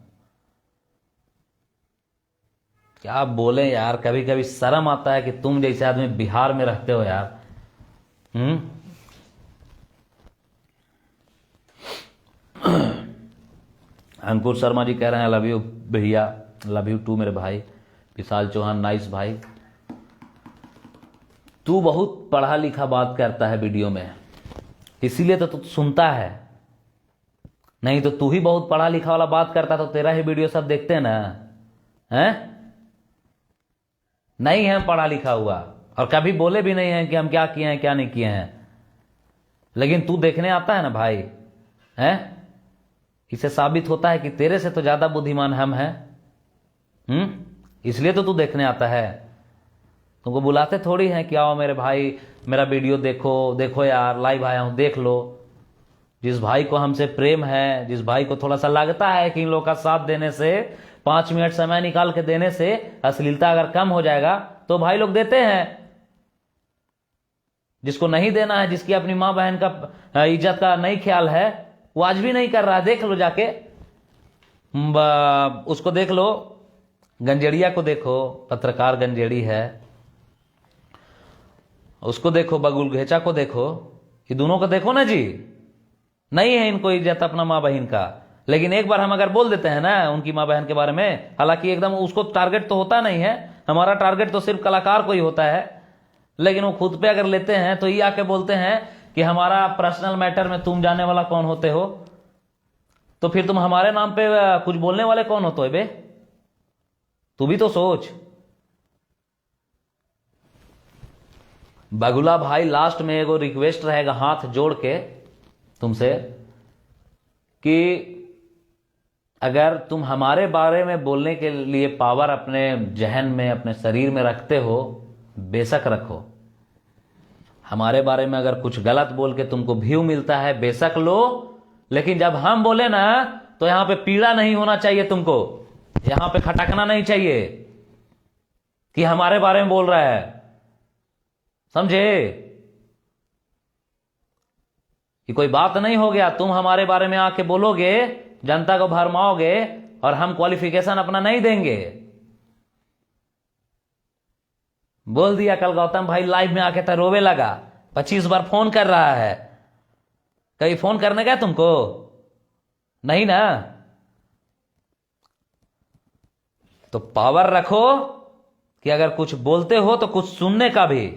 क्या बोले यार, कभी कभी शर्म आता है कि तुम जैसे आदमी बिहार में रहते हो यार। अंकुर शर्मा जी कह रहे हैं लव यू भैया, लव यू टू मेरे भाई। विशाल चौहान नाइस भाई, तू बहुत पढ़ा लिखा बात करता है वीडियो में, इसीलिए तो तू सुनता है, नहीं तो तू ही बहुत पढ़ा लिखा वाला बात करता तो तेरा ही वीडियो सब देखते हैं ना। हैं? नहीं है पढ़ा लिखा हुआ और कभी बोले भी नहीं है कि हम क्या किए हैं क्या नहीं किए हैं, लेकिन तू देखने आता है ना भाई। हैं? इससे साबित होता है कि तेरे से तो ज्यादा बुद्धिमान हम हैं। इसलिए तो तू देखने आता है। तुमको बुलाते थोड़ी हैं कि आओ मेरे भाई मेरा वीडियो देखो, देखो यार लाइव आया हूं देख लो। जिस भाई को हमसे प्रेम है, जिस भाई को थोड़ा सा लगता है कि इन लोगों का साथ देने से, 5 मिनट समय निकाल के देने से अश्लीलता अगर कम हो जाएगा तो भाई लोग देते हैं। जिसको नहीं देना है, जिसकी अपनी मां बहन का इज्जत का नहीं ख्याल है, वो आज भी नहीं कर रहा है। देख लो जाके, उसको देख लो, गंजेड़िया को देखो, पत्रकार गंजेड़ी है, उसको देखो, बगुल घेचा को देखो, ये दोनों को देखो ना जी। नहीं है इनको इज्जत अपना माँ बहन का, लेकिन एक बार हम अगर बोल देते हैं ना उनकी माँ बहन के बारे में, हालांकि एकदम उसको टारगेट तो होता नहीं है, हमारा टारगेट तो सिर्फ कलाकार को ही होता है, लेकिन वो खुद पे अगर लेते हैं तो ये आके बोलते हैं कि हमारा पर्सनल मैटर में तुम जाने वाला कौन होते हो, तो फिर तुम हमारे नाम पे कुछ बोलने वाले कौन होते हो बे? तू भी तो सोच। बगुला भाई लास्ट में एगो रिक्वेस्ट रहेगा हाथ जोड़ के तुमसे कि अगर तुम हमारे बारे में बोलने के लिए पावर अपने जहन में, अपने शरीर में रखते हो, बेशक रखो। हमारे बारे में अगर कुछ गलत बोल के तुमको व्यू मिलता है, बेशक लो, लेकिन जब हम बोले ना तो यहां पे पीड़ा नहीं होना चाहिए तुमको, यहां पे खटकना नहीं चाहिए कि हमारे बारे में बोल रहा है, समझे? कि कोई बात नहीं हो गया, तुम हमारे बारे में आके बोलोगे, जनता को भरमाओगे और हम क्वालिफिकेशन अपना नहीं देंगे। बोल दिया कल गौतम भाई लाइव में आके तो रोवे लगा, 25 बार फोन कर रहा है। कहीं फोन करने गया तुमको? नहीं ना। तो पावर रखो कि अगर कुछ बोलते हो तो कुछ सुनने का भी,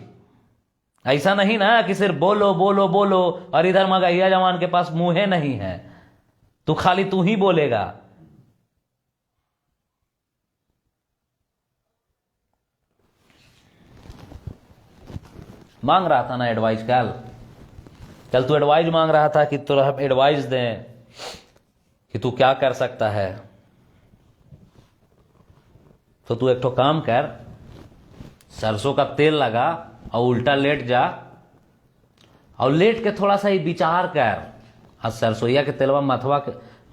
ऐसा नहीं ना कि सिर्फ बोलो बोलो बोलो और इधर मगहिया जवान के पास मुंह नहीं है, तो खाली तू ही बोलेगा। मांग रहा था ना एडवाइस, कल तू एडवाइस मांग रहा था कि तो हम एडवाइस दें कि तू क्या कर सकता है। तो तू एक ठो काम कर, सरसों का तेल लगा और उल्टा लेट जा, और लेट के थोड़ा सा ही विचार कर। आज सरसोईया के तेलवा मथवा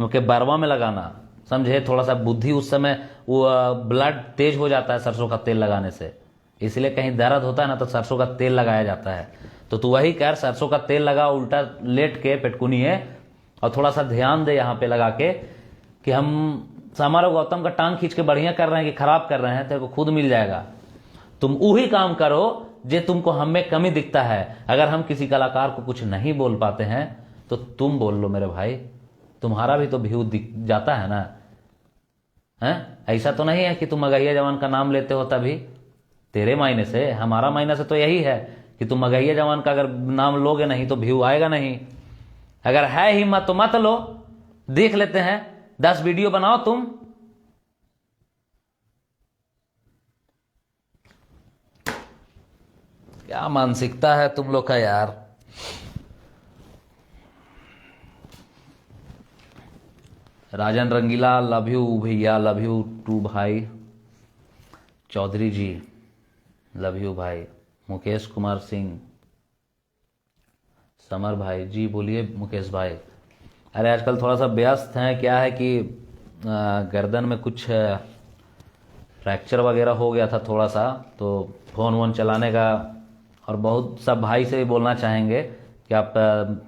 के बरवा में लगाना, समझे? थोड़ा सा बुद्धि, उस समय वो ब्लड तेज हो जाता है सरसों का तेल लगाने से, इसलिए कहीं दर्द होता है ना तो सरसों का तेल लगाया जाता है। तो तू वही कर, सरसों का तेल लगा, उल्टा लेट के पेटकुनिए, और थोड़ा सा ध्यान दे यहाँ पे लगा के कि हम हमारा गौतम का टांग खींच के बढ़िया कर रहे हैं कि खराब कर रहे हैं, तेरे को खुद मिल जाएगा। तुम वही काम करो जो तुमको हम में कमी दिखता है। अगर हम किसी कलाकार को कुछ नहीं बोल पाते हैं तो तुम बोल लो मेरे भाई, तुम्हारा भी तो व्यू दिख जाता है ना। हैं? ऐसा तो नहीं है कि तुम मगहिया जवान का नाम लेते हो तभी, तेरे मायने से, हमारा मायने से तो यही है कि तुम मगहिया जवान का अगर नाम लोगे नहीं तो व्यू आएगा नहीं। अगर है हिम्मत तो मत लो, देख लेते हैं, 10 वीडियो बनाओ तुम। क्या मानसिकता है तुम लोग का यार। राजन रंगीला लव यू भैया, लव यू टू भाई। चौधरी जी लव यू भाई। मुकेश कुमार सिंह, समर भाई जी बोलिए मुकेश भाई। अरे आजकल थोड़ा सा व्यस्त हैं, क्या है कि गर्दन में कुछ फ्रैक्चर वगैरह हो गया था थोड़ा सा, तो फ़ोन वोन चलाने का, और बहुत सब भाई से भी बोलना चाहेंगे कि आप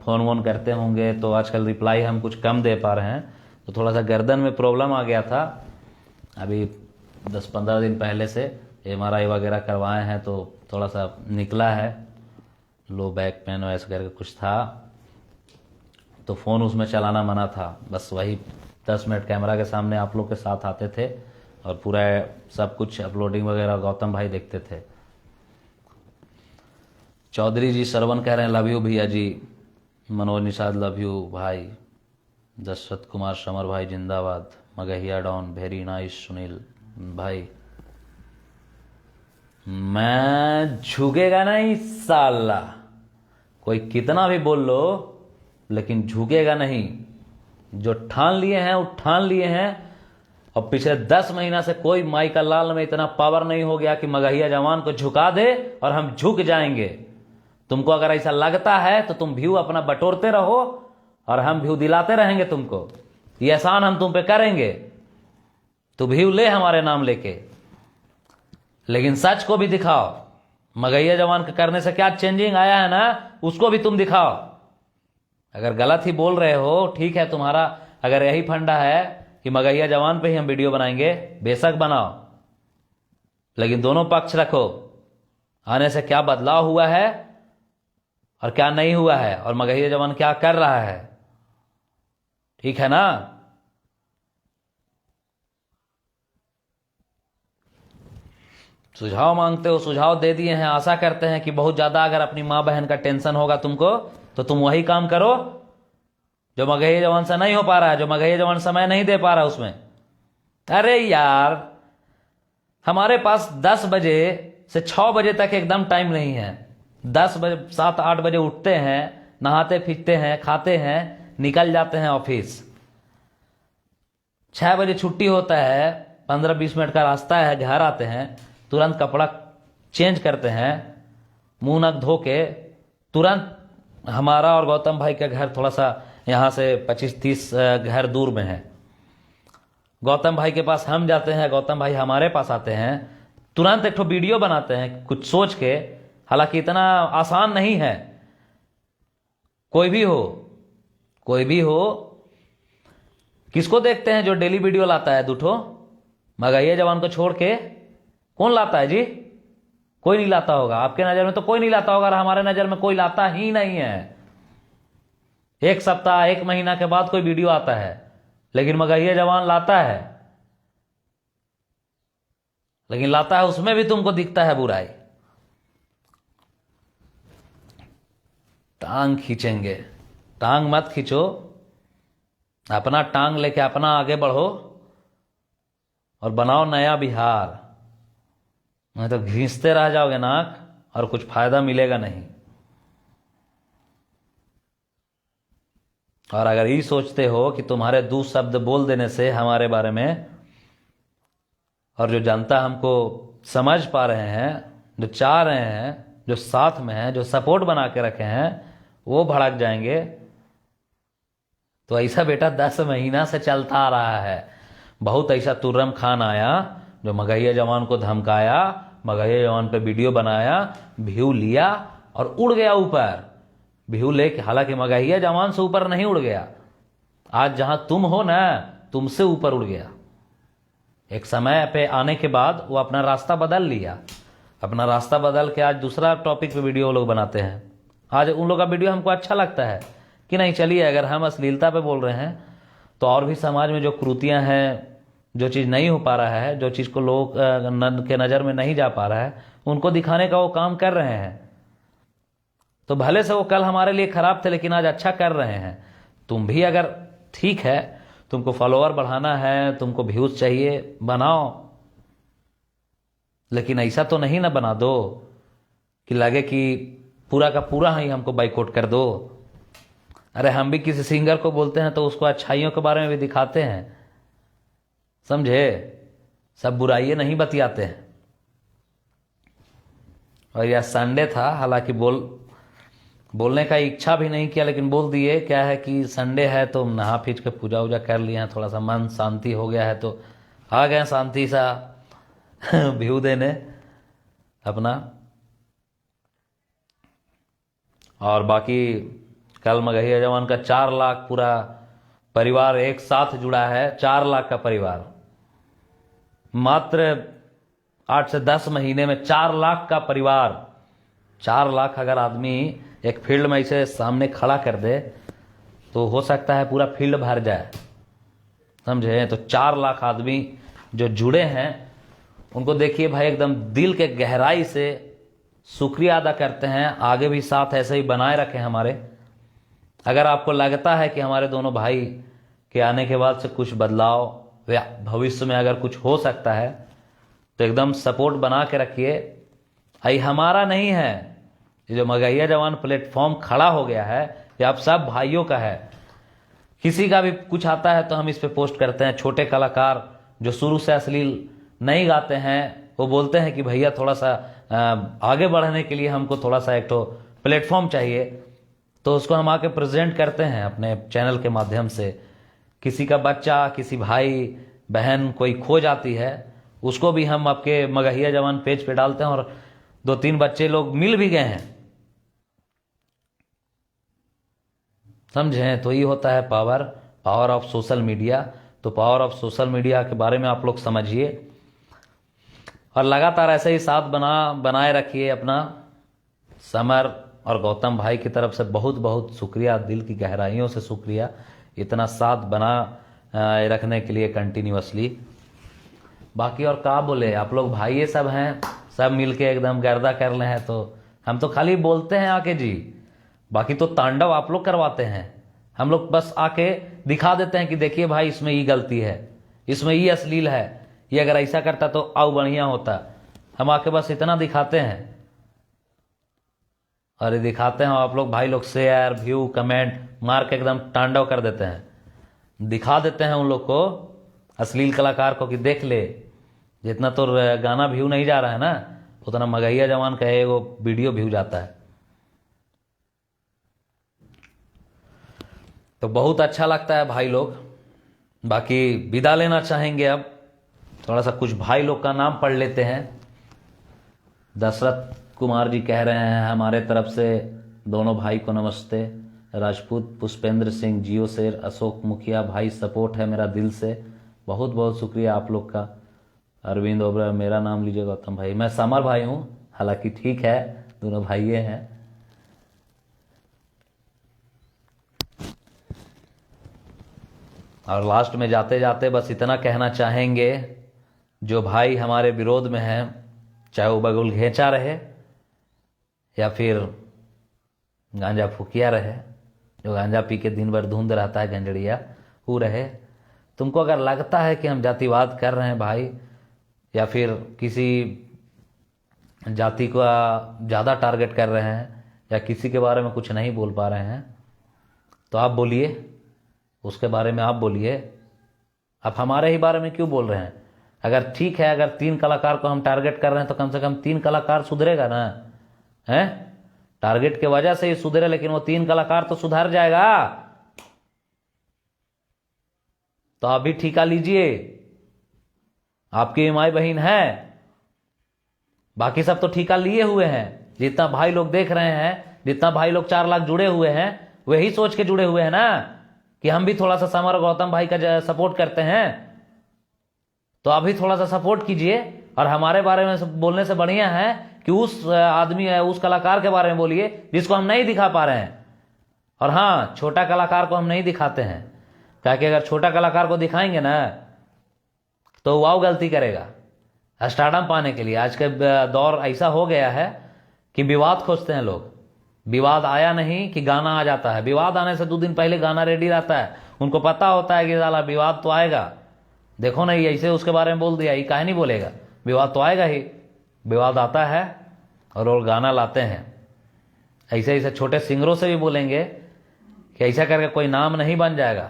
फ़ोन वोन करते होंगे तो आजकल रिप्लाई हम कुछ कम दे पा रहे हैं, तो थोड़ा सा गर्दन में प्रॉब्लम आ गया था। अभी 10-15 दिन पहले से MRI वगैरह करवाए हैं तो थोड़ा सा निकला है, लो बैक पेन वैसे करके कुछ था, तो फ़ोन उसमें चलाना मना था। बस वही 10 मिनट कैमरा के सामने आप लोग के साथ आते थे और पूरा सब कुछ अपलोडिंग वगैरह गौतम भाई देखते थे। चौधरी जी सरवन कह रहे हैं लव यू भैया जी। मनोज निषाद लव यू भाई। दशरथ कुमार समर भाई जिंदाबाद। मगहिया डॉन वेरी नाइस सुनील भाई। मैं झुकेगा नहीं साला, कोई कितना भी बोल लो लेकिन झुकेगा नहीं। जो ठान लिए हैं वो ठान लिए हैं, और पिछले 10 महीना से कोई माई का लाल में इतना पावर नहीं हो गया कि मगहिया जवान को झुका दे और हम झुक जाएंगे। तुमको अगर ऐसा लगता है तो तुम व्यू अपना बटोरते रहो और हम व्यू दिलाते रहेंगे तुमको। ये एहसान हम तुम पे करेंगे, तो व्यू ले हमारे नाम लेके, लेकिन सच को भी दिखाओ। मगहिया जवान के करने से क्या चेंजिंग आया है ना, उसको भी तुम दिखाओ। अगर गलत ही बोल रहे हो, ठीक है, तुम्हारा अगर यही फंडा है कि मगहिया जवान पे ही हम वीडियो बनाएंगे, बेशक बनाओ, लेकिन दोनों पक्ष रखो। आने से क्या बदलाव हुआ है और क्या नहीं हुआ है, और मगहिया जवान क्या कर रहा है, ठीक है ना। सुझाव मांगते हो, सुझाव दे दिए हैं। आशा करते हैं कि बहुत ज्यादा अगर अपनी माँ बहन का टेंशन होगा तुमको, तो तुम वही काम करो जो मगहिया जवान से नहीं हो पा रहा है, जो मगहिया जवान समय नहीं दे पा रहा उसमें। अरे यार, हमारे पास 10 बजे से 6 बजे तक एकदम टाइम नहीं है। 10 बजे 7-8 बजे उठते हैं, नहाते फिरते हैं, खाते हैं, निकल जाते हैं ऑफिस। 6 बजे छुट्टी होता है, 15-20 मिनट का रास्ता है, घर आते हैं, तुरंत कपड़ा चेंज करते हैं, मुंह नक धो के तुरंत। हमारा और गौतम भाई का घर थोड़ा सा यहाँ से 25-30 घर दूर में है। गौतम भाई के पास हम जाते हैं, गौतम भाई हमारे पास आते हैं, तुरंत एक ठो वीडियो बनाते हैं कुछ सोच के। हालांकि इतना आसान नहीं है। कोई भी हो, किसको देखते हैं जो डेली वीडियो लाता है 2 ठो? मगहिया जवान को छोड़ के कौन लाता है जी? कोई नहीं लाता होगा। आपके नजर में तो कोई नहीं लाता होगा, और हमारे नजर में कोई लाता ही नहीं है। 1 सप्ताह 1 महीना के बाद कोई वीडियो आता है, लेकिन मगहिया जवान लाता है, लेकिन लाता है उसमें भी तुमको दिखता है बुराई। टांग खींचेंगे, टांग मत खींचो, अपना टांग लेके अपना आगे बढ़ो और बनाओ नया बिहार। नहीं तो घींचते रह जाओगे नाक और कुछ फायदा मिलेगा नहीं। और अगर ये सोचते हो कि तुम्हारे 2 शब्द बोल देने से हमारे बारे में, और जो जनता हमको समझ पा रहे हैं, जो चाह रहे हैं, जो साथ में हैं, जो सपोर्ट बना के रखे हैं, वो भड़क जाएंगे, तो ऐसा बेटा 10 महीना से चलता आ रहा है। बहुत ऐसा तुर्रम खान आया जो मगहिया जवान को धमकाया, मगहिया जवान पे वीडियो बनाया, व्यू लिया और उड़ गया ऊपर। व्यू लेके, हालांकि मगहिया जवान से ऊपर नहीं उड़ गया, आज जहां तुम हो ना, तुमसे ऊपर उड़ गया। एक समय पे आने के बाद वो अपना रास्ता बदल लिया। अपना रास्ता बदल के आज दूसरा टॉपिक पे वीडियो वो लोग बनाते हैं। आज उन लोग का वीडियो हमको अच्छा लगता है कि नहीं, चलिए अगर हम अश्लीलता पे बोल रहे हैं तो और भी समाज में जो कुरीतियां हैं, जो चीज़ नहीं हो पा रहा है, जो चीज़ को लोग के नज़र में नहीं जा पा रहा है, उनको दिखाने का वो काम कर रहे हैं। तो भले से वो कल हमारे लिए खराब थे, लेकिन आज अच्छा कर रहे हैं। तुम भी अगर ठीक है, तुमको फॉलोअर बढ़ाना है, तुमको व्यूज चाहिए, बनाओ, लेकिन ऐसा तो नहीं ना बना दो कि लगे कि पूरा का पूरा ही हमको बाइकआउट कर दो। अरे हम भी किसी सिंगर को बोलते हैं तो उसको अच्छाइयों के बारे में भी दिखाते हैं, समझे, सब बुराइयां नहीं बतियाते हैं। और यह संडे था, हालांकि बोलने का इच्छा भी नहीं किया, लेकिन बोल दिए। क्या है कि संडे है तो नहा फीच के पूजा वूजा कर लिए हैं, थोड़ा सा मन शांति हो गया है तो आ गए शांति सा व्यू देने अपना। और बाकी कल मगहिया जवान का 4 लाख पूरा परिवार एक साथ जुड़ा है। 4 लाख का परिवार मात्र 8 से 10 महीने में 4 लाख का परिवार। 4 लाख अगर आदमी एक फील्ड में इसे सामने खड़ा कर दे तो हो सकता है पूरा फील्ड भर जाए, समझे। तो 4 लाख आदमी जो जुड़े हैं उनको देखिए भाई, एकदम दिल के गहराई से शुक्रिया अदा करते हैं। आगे भी साथ ऐसे ही बनाए रखें हमारे। अगर आपको लगता है कि हमारे दोनों भाई के आने के बाद से कुछ बदलाव या भविष्य में अगर कुछ हो सकता है तो एकदम सपोर्ट बना के रखिए। ये हमारा नहीं है, ये जो मगहिया जवान प्लेटफॉर्म खड़ा हो गया है ये आप सब भाइयों का है। किसी का भी कुछ आता है तो हम इस पे पोस्ट करते हैं। छोटे कलाकार जो शुरू से अश्लील नहीं गाते हैं वो बोलते हैं कि भैया थोड़ा सा आगे बढ़ने के लिए हमको थोड़ा सा एक तो प्लेटफॉर्म चाहिए, तो उसको हम आके प्रेजेंट करते हैं अपने चैनल के माध्यम से। किसी का बच्चा, किसी भाई बहन कोई खो जाती है, उसको भी हम आपके मगहिया जवान पेज पे डालते हैं और 2-3 बच्चे लोग मिल भी गए हैं, समझे। तो ये होता है पावर ऑफ सोशल मीडिया। तो पावर ऑफ सोशल मीडिया के बारे में आप लोग समझिए और लगातार ऐसे ही साथ बनाए रखिए अपना। समर और गौतम भाई की तरफ से बहुत बहुत शुक्रिया, दिल की गहराइयों से शुक्रिया, इतना साथ बना रखने के लिए कंटिन्यूअसली। बाकी और क्या बोले, आप लोग भाई ये सब हैं, सब मिलके एकदम गर्दा कर रहे हैं। तो हम तो खाली बोलते हैं आके जी, बाकी तो तांडव आप लोग करवाते हैं। हम लोग बस आके दिखा देते हैं कि देखिए भाई इसमें ये गलती है, इसमें ये अश्लील है, ये अगर ऐसा करता तो और बढ़िया होता। हम आके बस इतना दिखाते हैं और ये दिखाते हैं, आप लोग भाई लोग शेयर व्यू कमेंट मार के एकदम तांडव कर देते हैं। दिखा देते हैं उन लोग को, अश्लील कलाकार को, कि देख ले जितना तो गाना व्यू नहीं जा रहा है ना उतना मगहिया जवान का वो वीडियो व्यू जाता है। तो बहुत अच्छा लगता है भाई लोग। बाकी विदा लेना चाहेंगे अब, थोड़ा सा कुछ भाई लोग का नाम पढ़ लेते हैं। दशरथ कुमार जी कह रहे हैं हमारे तरफ से दोनों भाई को नमस्ते। राजपूत पुष्पेंद्र सिंह, जियो शेर, अशोक मुखिया भाई सपोर्ट है मेरा दिल से, बहुत बहुत शुक्रिया आप लोग का। अरविंद ओबरा, मेरा नाम लीजिए गौतम भाई। मैं समर भाई हूँ, हालांकि ठीक है दोनों भाई हैं। और लास्ट में जाते जाते बस इतना कहना चाहेंगे, जो भाई हमारे विरोध में हैं, चाहे वो बगुल घेचा रहे या फिर गांजा फूकिया रहे, जो गांजा पी के दिन भर धुंध रहता है गंजड़िया, वो रहे। तुमको अगर लगता है कि हम जातिवाद कर रहे हैं भाई, या फिर किसी जाति को ज़्यादा टारगेट कर रहे हैं, या किसी के बारे में कुछ नहीं बोल पा रहे हैं, तो आप बोलिए, उसके बारे में आप बोलिए। आप हमारे ही बारे में क्यों बोल रहे हैं? अगर ठीक है, अगर 3 कलाकार को हम टारगेट कर रहे हैं तो कम से कम 3 कलाकार सुधरेगा ना, हैं? टारगेट के वजह से ही सुधरे, लेकिन वो 3 कलाकार तो सुधर जाएगा। तो आप भी ठीका लीजिए, आपकी माई बहन है, बाकी सब तो ठीका लिए हुए हैं। जितना भाई लोग देख रहे हैं, जितना भाई लोग 4 लाख जुड़े हुए हैं, वही सोच के जुड़े हुए हैं ना कि हम भी थोड़ा सा समर और गौतम भाई का सपोर्ट करते हैं। तो आप भी थोड़ा सा सपोर्ट कीजिए और हमारे बारे में बोलने से बढ़िया है कि उस आदमी है, उस कलाकार के बारे में बोलिए जिसको हम नहीं दिखा पा रहे हैं। और हाँ, छोटा कलाकार को हम नहीं दिखाते हैं, ताकि अगर छोटा कलाकार को दिखाएंगे ना तो वो गलती करेगा स्टारडम पाने के लिए। आज का दौर ऐसा हो गया है कि विवाद खोजते हैं लोग। विवाद आया नहीं कि गाना आ जाता है, विवाद आने से 2 दिन पहले गाना रेडी रहता है। उनको पता होता है कि साला विवाद तो आएगा, देखो ना ये ऐसे उसके बारे में बोल दिया, ये काहे नहीं बोलेगा, विवाद तो आएगा ही। विवाद आता है और वो गाना लाते हैं। ऐसे ऐसे छोटे सिंगरों से भी बोलेंगे कि कि ऐसा करके कोई नाम नहीं बन जाएगा,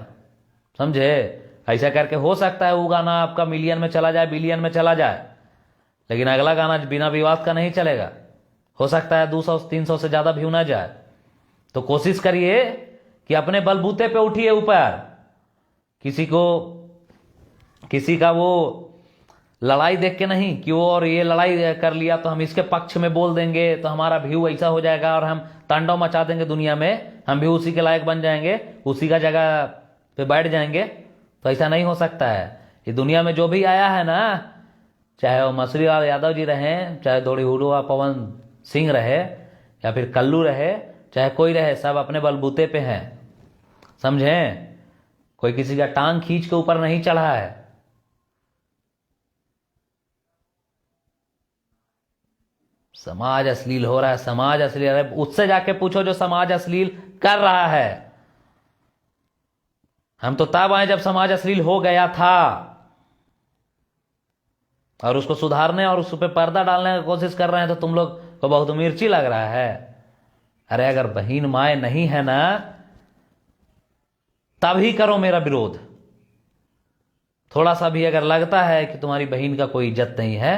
समझे। ऐसा करके हो सकता है वो गाना आपका मिलियन में चला जाए, बिलियन में चला जाए, लेकिन अगला गाना बिना विवाद का नहीं चलेगा। हो सकता है 200-300 से ज्यादा व्यू ना जाए। तो कोशिश करिए कि अपने बलबूते पे उठिए ऊपर। किसी का वो लड़ाई देख के नहीं कि वो और ये लड़ाई कर लिया तो हम इसके पक्ष में बोल देंगे तो हमारा व्यू ऐसा हो जाएगा और हम तांडव मचा देंगे दुनिया में, हम भी उसी के लायक बन जाएंगे, उसी का जगह पे बैठ जाएंगे। तो ऐसा नहीं हो सकता है। ये दुनिया में जो भी आया है ना, चाहे वो मसूरी लाल यादव जी रहे, चाहे दौड़ी हुडुआ पवन सिंह रहे, या फिर कल्लू रहे, चाहे कोई रहे, सब अपने बलबूते पे हैं, समझे। कोई किसी का टांग खींच के ऊपर नहीं चढ़ा है। समाज अश्लील हो रहा है, समाज अश्लील है, उससे जाके पूछो जो समाज अश्लील कर रहा है। हम तो तब आए जब समाज अश्लील हो गया था, और उसको सुधारने और उस पर पर्दा डालने की कोशिश कर रहे हैं तो तुम लोग को बहुत मिर्ची लग रहा है। अरे अगर बहन माए नहीं है ना, तभी करो मेरा विरोध। थोड़ा सा भी अगर लगता है कि तुम्हारी बहन का कोई इज्जत नहीं है,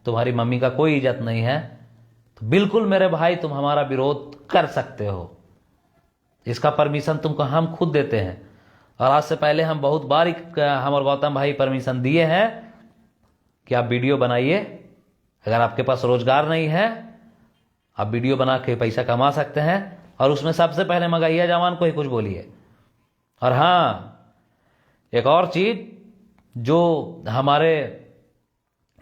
तुम्हारी मम्मी का कोई इज्जत नहीं है, तो बिल्कुल मेरे भाई तुम हमारा विरोध कर सकते हो। इसका परमिशन तुमको हम खुद देते हैं, और आज से पहले हम बहुत बार हम और गौतम भाई परमिशन दिए हैं कि आप वीडियो बनाइए। अगर आपके पास रोजगार नहीं है, आप वीडियो बना के पैसा कमा सकते हैं, और उसमें सबसे पहले मगहिया जवान को ही कुछ बोलिए। और हाँ, एक और चीज, जो हमारे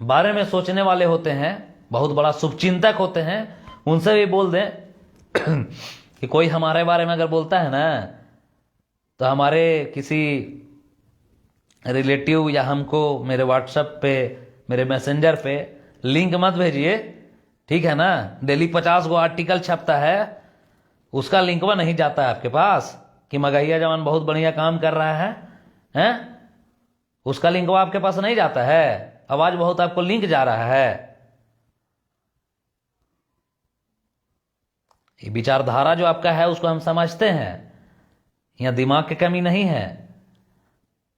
बारे में सोचने वाले होते हैं, बहुत बड़ा शुभचिंतक होते हैं, उनसे भी बोल दें कि कोई हमारे बारे में अगर बोलता है ना, तो हमारे किसी रिलेटिव या हमको मेरे व्हाट्सएप पे, मेरे मैसेंजर पे लिंक मत भेजिए, ठीक है ना। डेली 50 गो आर्टिकल छपता है, उसका लिंकवा नहीं जाता है आपके पास कि मगहिया जवान बहुत बढ़िया काम कर रहा है, हैं? उसका लिंकवा आपके पास नहीं जाता है। आवाज बहुत आपको लिंक जा रहा है। ये विचारधारा जो आपका है उसको हम समझते हैं, यहाँ दिमाग की कमी नहीं है,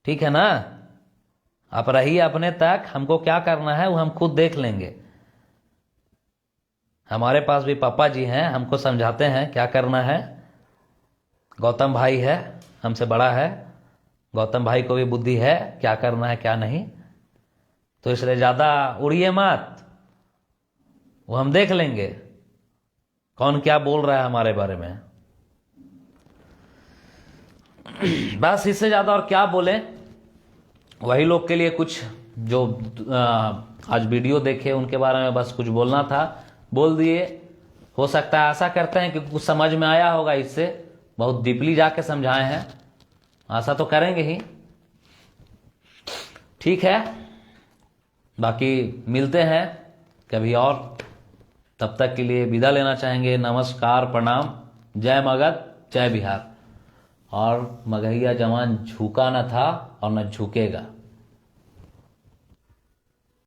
ठीक है ना। आप रहिए अपने तक, हमको क्या करना है वो हम खुद देख लेंगे। हमारे पास भी पापा जी हैं, हमको समझाते हैं क्या करना है। गौतम भाई है, हमसे बड़ा है, गौतम भाई को भी बुद्धि है क्या करना है क्या नहीं। तो इसलिए ज्यादा उड़िए मत, वो हम देख लेंगे कौन क्या बोल रहा है हमारे बारे में। बस इससे ज्यादा और क्या बोले। वही लोग के लिए कुछ जो आज वीडियो देखे उनके बारे में बस कुछ बोलना था, बोल दिए। हो सकता है, आशा करते हैं कि कुछ समझ में आया होगा, इससे बहुत डीपली जाके समझाए हैं, आशा तो करेंगे ही। ठीक है, बाकी मिलते हैं कभी और, तब तक के लिए विदा लेना चाहेंगे। नमस्कार, प्रणाम, जय मगध, जय बिहार। और मगहिया जवान झुका न था और न झुकेगा।